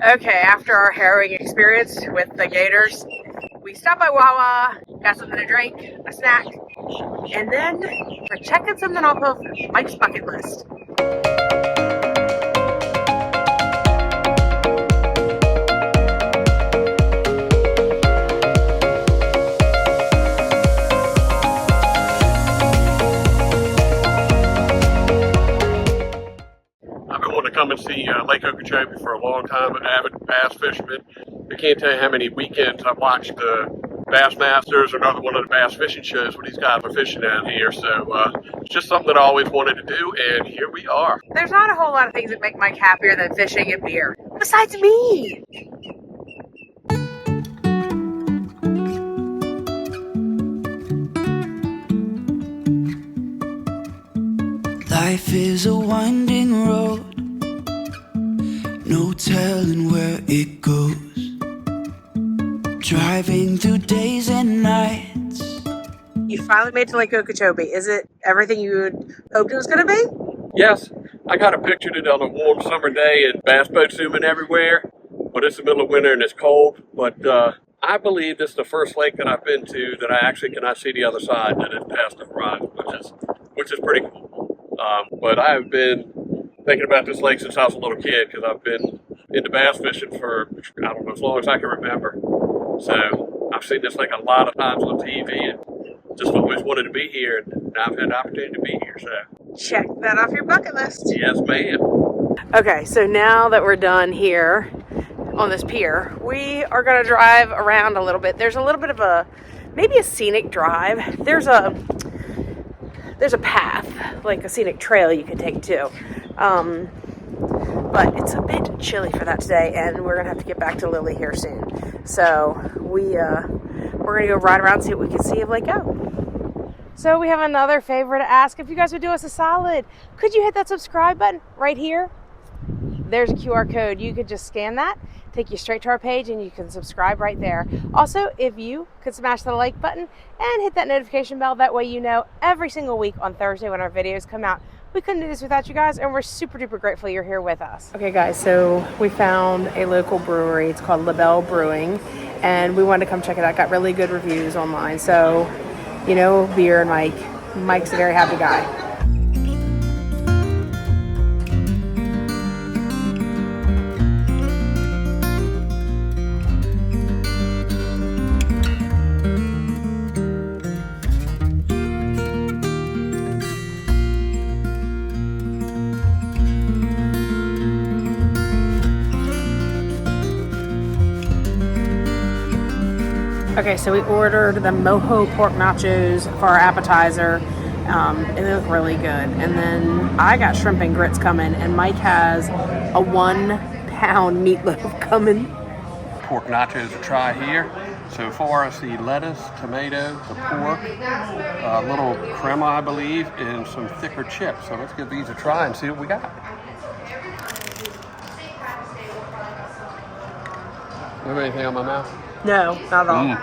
Okay, after our harrowing experience with the gators, we stopped by Wawa, got something to drink, a snack, and then we're checking something off of Mike's bucket list. Come and see Lake Okeechobee for a long time, an avid bass fisherman. I can't tell you how many weekends I've watched the Bass Masters or another one of the bass fishing shows when these guys are fishing down here. So it's just something that I always wanted to do, and here we are. There's not a whole lot of things that make Mike happier than fishing and beer, besides me. Life is a winding road, no telling where it goes. Driving through days and nights. You finally made it to Lake Okeechobee. Is it everything you had hoped it was going to be? Yes, I got a picture it on a warm summer day and bass boats zooming everywhere, but it's the middle of winter and it's cold. But I believe this is the first lake that I've been to that I actually cannot see the other side, that is past the horizon, which is pretty cool. But I've been thinking about this lake since I was a little kid, because I've been into bass fishing for, I don't know, as long as I can remember. So I've seen this lake a lot of times on TV and just always wanted to be here, and now I've had the opportunity to be here. So check that off your bucket list. Yes, ma'am. Okay, so now that we're done here on this pier, we are going to drive around a little bit. There's a little bit of maybe a scenic drive. There's a path, like a scenic trail you can take too. But it's a bit chilly for that today, and we're gonna have to get back to Lily here soon. So we're gonna go ride around and see what we can see of Lake O. So we have another favor to ask. If you guys would do us a solid, could you hit that subscribe button right here? There's a QR code. You could just scan that, take you straight to our page, and you can subscribe right there. Also, if you could smash the like button and hit that notification bell, that way you know every single week on Thursday when our videos come out. We couldn't do this without you guys, and we're super duper grateful you're here with us. Okay guys, so we found a local brewery. It's called LaBelle Brewing, and we wanted to come check it out. Got really good reviews online. So, you know, beer and Mike's a very happy guy. Okay, so we ordered the mojo pork nachos for our appetizer, and they look really good. And then I got shrimp and grits coming, and Mike has a 1 pound meatloaf coming. Pork nachos to try here. So far I see lettuce, tomato, the pork, a little crema I believe, and some thicker chips. So let's give these a try and see what we got. You have anything on my mouth? No, not at all.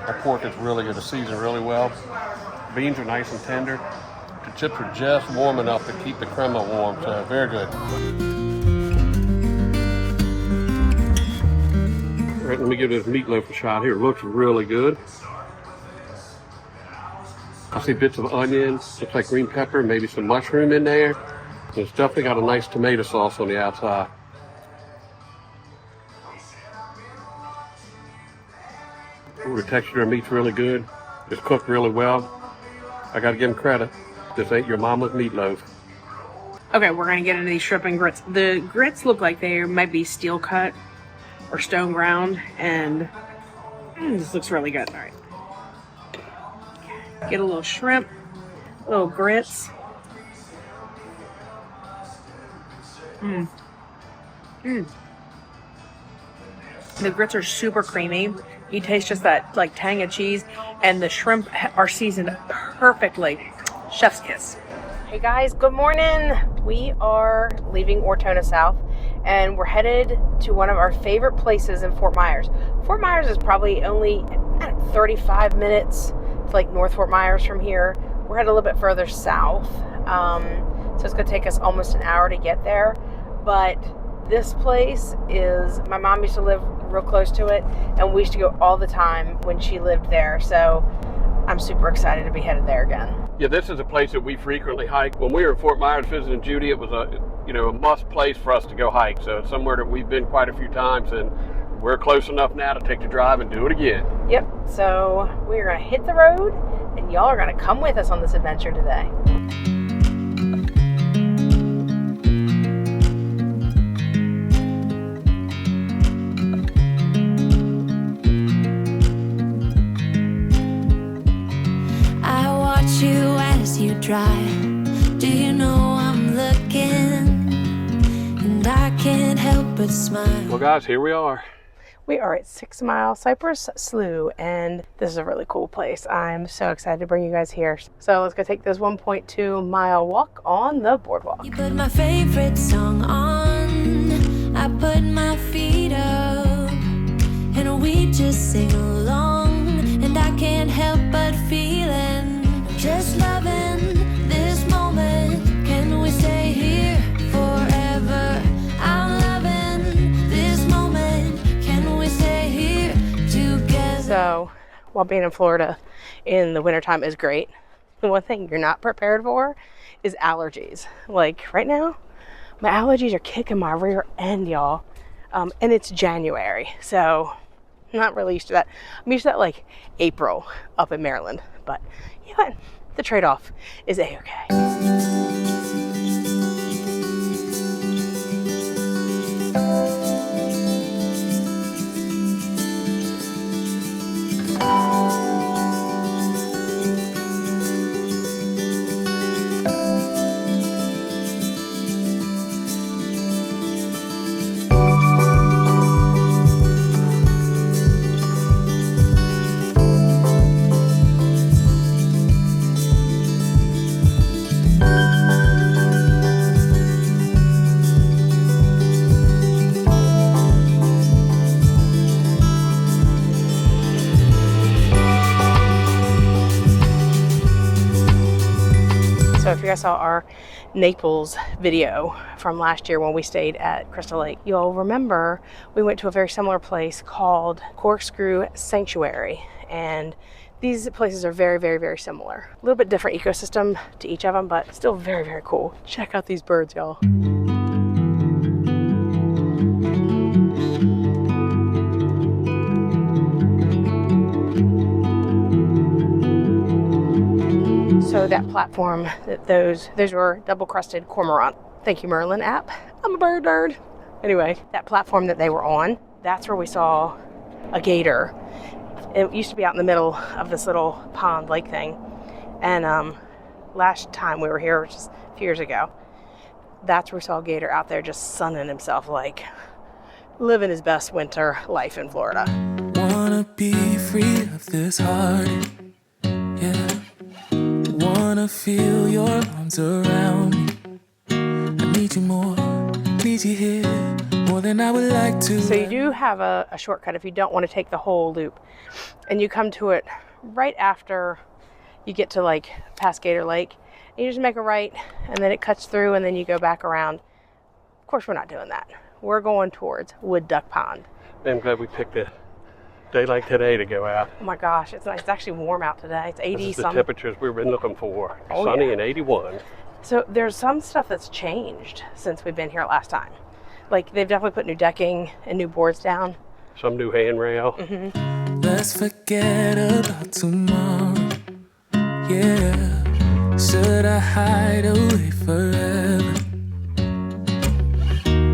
The pork is really good. It's seasoned really well. Beans are nice and tender. The chips are just warm enough to keep the crema warm, so very good. All right, let me give this meatloaf a shot here. It looks really good. I see bits of onion, looks like green pepper, maybe some mushroom in there. And it's definitely got a nice tomato sauce on the outside. Ooh, the texture of the meat's really good. It's cooked really well. I gotta give them credit. This ain't your mama's meatloaf. Okay, we're gonna get into these shrimp and grits. The grits look like they might be steel cut or stone ground, and this looks really good. All right. Get a little shrimp, a little grits. The grits are super creamy. You taste just that like tang of cheese, and the shrimp are seasoned perfectly. Chef's kiss. Hey guys, good morning. We are leaving Ortona South, and we're headed to one of our favorite places in Fort Myers. Fort Myers is probably only 35 minutes to like North Fort Myers from here. We're headed a little bit further south, so it's gonna take us almost an hour to get there. But This place is, my mom used to live real close to it, and we used to go all the time when she lived there. So I'm super excited to be headed there again. Yeah, this is a place that we frequently hike. When we were in Fort Myers visiting Judy, it was a must place for us to go hike. So it's somewhere that we've been quite a few times, and we're close enough now to take the drive and do it again. Yep, so we're gonna hit the road, and y'all are gonna come with us on this adventure today. You as you drive, do you know I'm looking, and I can't help but smile. Well guys, here we are. We are at 6 Mile Cypress Slough, and this is a really cool place. I'm so excited to bring you guys here. So let's go take this 1.2 mile walk on the boardwalk. You put my favorite song on, I put my feet up, and we just sing along, and I can't help but feeling just loving this moment. Can we stay here forever? I'm loving this moment. Can we stay here together? So while being in Florida in the wintertime is great, the one thing you're not prepared for is allergies. Like right now, my allergies are kicking my rear end, y'all. And it's January, so I'm not really used to that. I'm used to that like April up in Maryland, but you know what? The trade-off is A-okay. So if you guys saw our Naples video from last year when we stayed at Crystal Lake, you'll remember we went to a very similar place called Corkscrew Sanctuary. And these places are very, very, very similar. A little bit different ecosystem to each of them, but still very, very cool. Check out these birds, y'all. So that platform, those were double-crested cormorant. Thank you, Merlin app. I'm a bird nerd. Anyway, that platform that they were on, that's where we saw a gator. It used to be out in the middle of this little pond lake thing. And last time we were here, which is a few years ago, that's where we saw a gator out there just sunning himself, like living his best winter life in Florida. Wanna be free of this heart, yeah. Wanna feel your arms around me. I need you more, need you here, more than I would like to. So you do have a shortcut if you don't want to take the whole loop. And you come to it right after you get to like past Gator Lake. And you just make a right, and then it cuts through, and then you go back around. Of course, we're not doing that. We're going towards Wood Duck Pond. I'm glad we picked a day like today to go out. Oh my gosh, it's nice. It's actually warm out today. It's 80 This is the something. temperatures we've been looking for. Oh, Sunny yeah. and 81. So there's some stuff that's changed since we've been here last time. Like they've definitely put new decking and new boards down. Some new handrail. Mm-hmm. Let's forget about tomorrow, yeah. Should I hide away forever?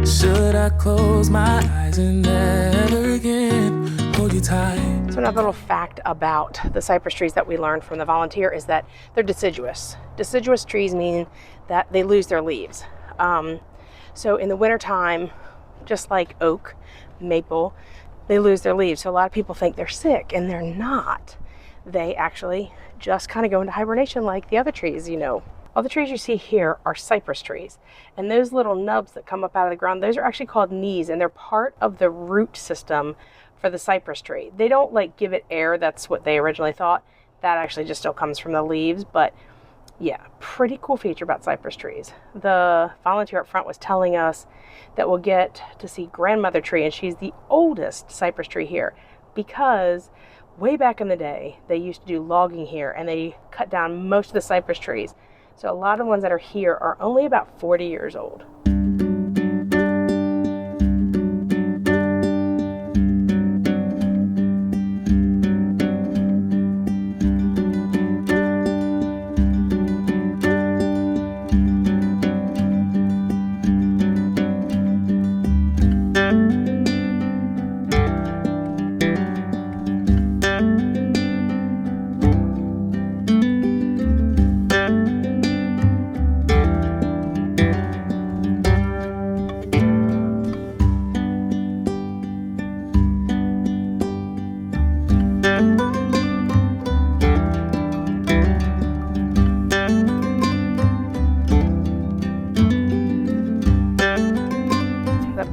Should I close my eyes and never again hold you tight? So another little fact about the cypress trees that we learned from the volunteer is that they're deciduous. Deciduous trees mean that they lose their leaves. So in the wintertime, just like oak, maple, they lose their leaves. So a lot of people think they're sick, and they're not. They actually just kind of go into hibernation like the other trees, you know. All the trees you see here are cypress trees. And those little nubs that come up out of the ground, those are actually called knees, and they're part of the root system for the cypress tree. They don't like give it air. That's what they originally thought. That actually just still comes from the leaves, but Yeah, pretty cool feature about cypress trees. The volunteer up front was telling us that we'll get to see grandmother tree, and she's the oldest cypress tree here because way back in the day they used to do logging here and they cut down most of the cypress trees. So a lot of the ones that are here are only about 40 years old.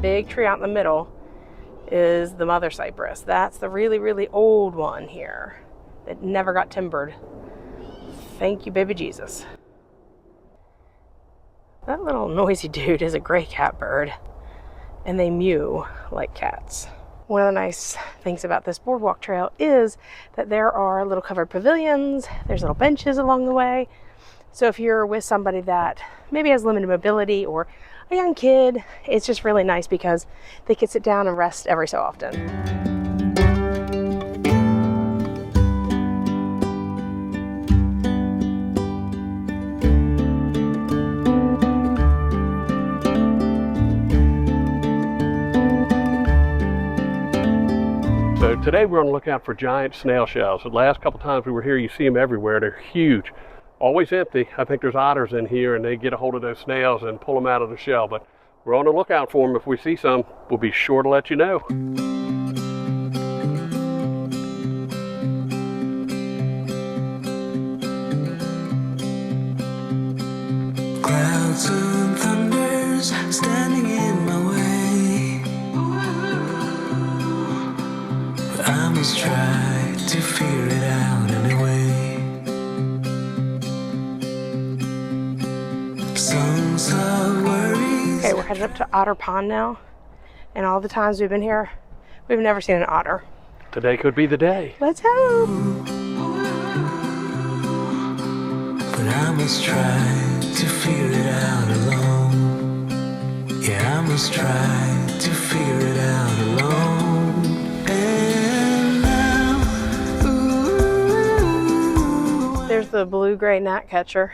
Big tree out in the middle is the mother cypress. That's the really, really old one here that never got timbered. Thank you, baby Jesus. That little noisy dude is a gray catbird, and they mew like cats. One of the nice things about this boardwalk trail is that there are little covered pavilions, there's little benches along the way. So if you're with somebody that maybe has limited mobility or a young kid, it's just really nice because they can sit down and rest every so often. So today we're on the lookout for giant snail shells. The last couple times we were here, you see them everywhere. They're huge. Always empty. I think there's otters in here and they get a hold of those snails and pull them out of the shell. But we're on the lookout for them. If we see some, we'll be sure to let you know. Clouds and thunders standing in my way, but I must try to figure it out anyway. Okay, we're headed up to Otter Pond now, and all the times we've been here, we've never seen an otter. Today could be the day. Let's hope. But I must try to figure it out alone. Yeah, I must try to figure it out alone. And now, ooh. There's the blue-gray gnatcatcher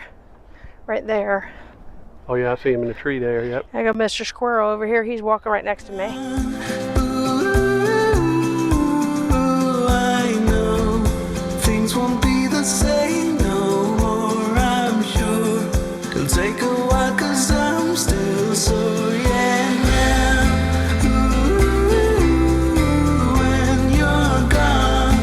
right there. Oh yeah, I see him in the tree there, yep. I got Mr. Squirrel over here. He's walking right next to me. I know things won't be the same no more, I'm sure. It'll take a while 'cause I'm still sore, yeah, now. When you're gone.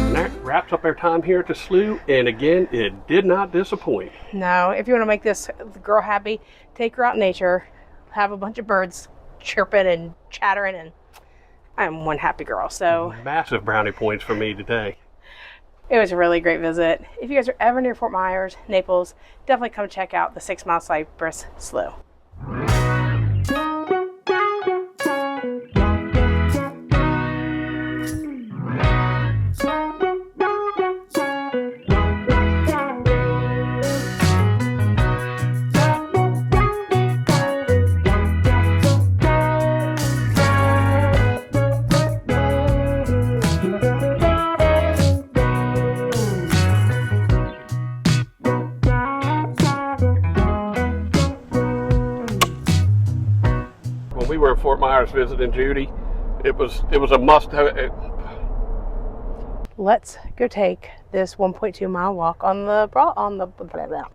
And that wraps up our time here at the slough, and again, it did not disappoint. No, if you want to make this girl happy, take her out in nature, have a bunch of birds chirping and chattering, and I'm one happy girl. So Massive brownie points for me today. it was a really great visit. If you guys are ever near Fort Myers, Naples, definitely come check out the 6 Mile Cypress Slough. When we were in Fort Myers visiting Judy, it was a must. Let's go take this 1.2 mile walk on the blah, blah, blah. Is that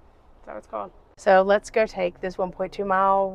what it's called? So let's go take this 1.2 mile